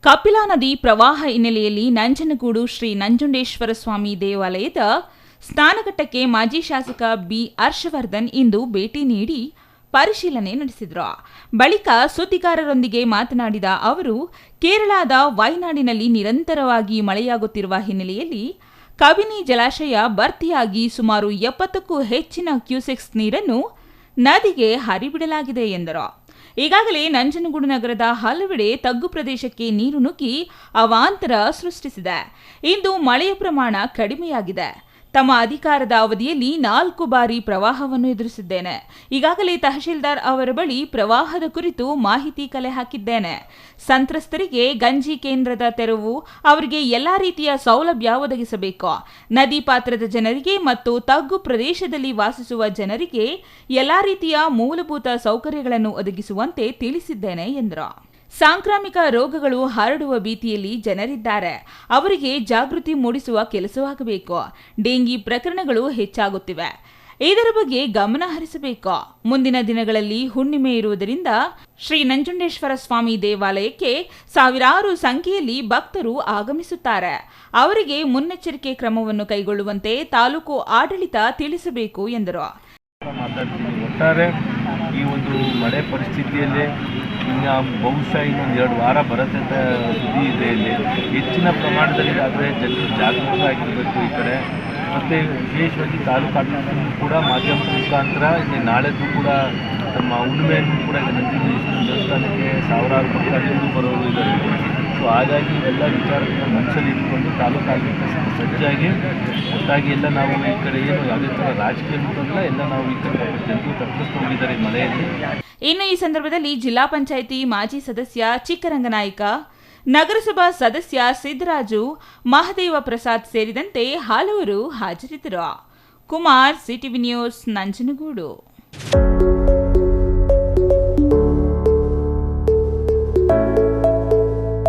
ಕಪಿಲಾ ನದಿ ಪ್ರವಾಹ ಹಿನ್ನೆಲೆಯಲ್ಲಿ ನಂಜನಗೂಡು ಶ್ರೀ ನಂಜುಂಡೇಶ್ವರ ಸ್ವಾಮಿ ದೇವಾಲಯದ ಸ್ನಾನಘಟ್ಟಕ್ಕೆ ಮಾಜಿ ಶಾಸಕ ಬಿ ಹರ್ಷವರ್ಧನ್ ಇಂದು ಭೇಟಿ ನೀಡಿ ಪರಿಶೀಲನೆ ನಡೆಸಿದರು. ಬಳಿಕ ಸುದ್ದಿಗಾರರೊಂದಿಗೆ ಮಾತನಾಡಿದ ಅವರು, ಕೇರಳದ ವಯನಾಡಿನಲ್ಲಿ ನಿರಂತರವಾಗಿ ಮಳೆಯಾಗುತ್ತಿರುವ ಹಿನ್ನೆಲೆಯಲ್ಲಿ ಕಬಿನಿ ಜಲಾಶಯ ಭರ್ತಿಯಾಗಿ ಸುಮಾರು 70ಕ್ಕೂ ಹೆಚ್ಚಿನ ಕ್ಯೂಸೆಕ್ಸ್ ನೀರನ್ನು ನದಿಗೆ ಹರಿಬಿಡಲಾಗಿದೆ ಎಂದರು. ಈಗಾಗಲೇ ನಂಜನಗೂಡು ನಗರದ ಹಲವೆಡೆ ತಗ್ಗು ಪ್ರದೇಶಕ್ಕೆ ನೀರು ನುಗ್ಗಿ ಅವಾಂತರ ಸೃಷ್ಟಿಸಿದೆ. ಇಂದು ಮಳೆಯ ಪ್ರಮಾಣ ಕಡಿಮೆಯಾಗಿದೆ. ತಮ್ಮ ಅಧಿಕಾರದ ಅವಧಿಯಲ್ಲಿ 4 ಬಾರಿ ಪ್ರವಾಹವನ್ನು ಎದುರಿಸಿದ್ದೇನೆ. ಈಗಾಗಲೇ ತಹಶೀಲ್ದಾರ್ ಅವರ ಬಳಿ ಪ್ರವಾಹದ ಕುರಿತು ಮಾಹಿತಿ ಕಲೆ ಹಾಕಿದ್ದೇನೆ. ಸಂತ್ರಸ್ತರಿಗೆ ಗಂಜಿ ಕೇಂದ್ರದ ತೆರವು, ಅವರಿಗೆ ಎಲ್ಲಾ ರೀತಿಯ ಸೌಲಭ್ಯ ಒದಗಿಸಬೇಕು. ನದಿ ಪಾತ್ರದ ಜನರಿಗೆ ಮತ್ತು ತಗ್ಗು ಪ್ರದೇಶದಲ್ಲಿ ವಾಸಿಸುವ ಜನರಿಗೆ ಎಲ್ಲಾ ರೀತಿಯ ಮೂಲಭೂತ ಸೌಕರ್ಯಗಳನ್ನು ಒದಗಿಸುವಂತೆ ತಿಳಿಸಿದ್ದೇನೆ ಎಂದರು. ಸಾಂಕ್ರಾಮಿಕ ರೋಗಗಳು ಹರಡುವ ಭೀತಿಯಲ್ಲಿ ಜನರಿದ್ದಾರೆ. ಅವರಿಗೆ ಜಾಗೃತಿ ಮೂಡಿಸುವ ಕೆಲಸವಾಗಬೇಕು. ಡೆಂಗಿ ಪ್ರಕರಣಗಳು ಹೆಚ್ಚಾಗುತ್ತಿವೆ. ಇದರ ಬಗ್ಗೆ ಗಮನ ಹರಿಸಬೇಕು. ಮುಂದಿನ ದಿನಗಳಲ್ಲಿ ಹುಣ್ಣಿಮೆ ಇರುವುದರಿಂದ ಶ್ರೀ ನಂಜುಂಡೇಶ್ವರ ಸ್ವಾಮಿ ದೇವಾಲಯಕ್ಕೆ ಸಾವಿರಾರು ಸಂಖ್ಯೆಯಲ್ಲಿ ಭಕ್ತರು ಆಗಮಿಸುತ್ತಾರೆ. ಅವರಿಗೆ ಮುನ್ನೆಚ್ಚರಿಕೆ ಕ್ರಮವನ್ನು ಕೈಗೊಳ್ಳುವಂತೆ ತಾಲೂಕು ಆಡಳಿತ ತಿಳಿಸಬೇಕು ಎಂದರು. ಒಟ್ಟಾರೆ ಈ ಒಂದು ಮಳೆ ಪರಿಸ್ಥಿತಿಯಲ್ಲಿ ಇನ್ನು ಬಹುಶಃ ಇನ್ನೊಂದು 2 ವಾರ ಬರುತ್ತೆ ಅಂತ ಸುದ್ದಿ ಇದೆ. ಇಲ್ಲಿ ಹೆಚ್ಚಿನ ಪ್ರಮಾಣದಲ್ಲಿ ಆದರೆ ಜನರು ಜಾಗೃತರಾಗಿರಬೇಕು ಈ ಕಡೆ. ಮತ್ತು ವಿಶೇಷವಾಗಿ ತಾಲೂಕು ಆಡಳಿತ ಕೂಡ ಮಾಧ್ಯಮದ ಮುಖಾಂತರ ಇಲ್ಲಿ ನಾಳೆದು ಕೂಡ ತಮ್ಮ ಹುಣ್ಣಿಮೆಯನ್ನು ಕೂಡ ನಂಜುಂಡೇಶ್ವರ ದೇವಸ್ಥಾನಕ್ಕೆ ಸಾವಿರಾರು ಭಕ್ತಾದಿಗಳು ಬರೋರು ಇದ್ದಾರೆ. ಸೊ ಹಾಗಾಗಿ ಇವೆಲ್ಲ ವಿಚಾರಗಳನ್ನ ಮನಸ್ಸಲ್ಲಿ ಇಟ್ಕೊಂಡು ತಾಲೂಕು ಆಡಳಿತ ಸಜ್ಜಾಗಿ ಒಟ್ಟಾಗಿ ಎಲ್ಲ ನಾವು ಈ ಕಡೆ ಏನು ಯಾವುದೇ ಥರ ರಾಜಕೀಯ ಮುಖಂಡ ಎಲ್ಲ ನಾವು ಈ ಕಡೆ ಜನರು ತಪ್ಪಿಸ್ತು ಹೋಗಿದ್ದಾರೆ ಈ ಮಳೆಯಲ್ಲಿ. ಇನ್ನು ಈ ಸಂದರ್ಭದಲ್ಲಿ ಜಿಲ್ಲಾ ಪಂಚಾಯಿತಿ ಮಾಜಿ ಸದಸ್ಯ ಚಿಕ್ಕರಂಗನಾಯ್ಕ, ನಗರಸಭಾ ಸದಸ್ಯ ಸಿದ್ದರಾಜು, ಮಹದೇವ ಪ್ರಸಾದ್ ಸೇರಿದಂತೆ ಹಲವರು ಹಾಜರಿದ್ದರು. Kumar, CTV news, Nanjangud.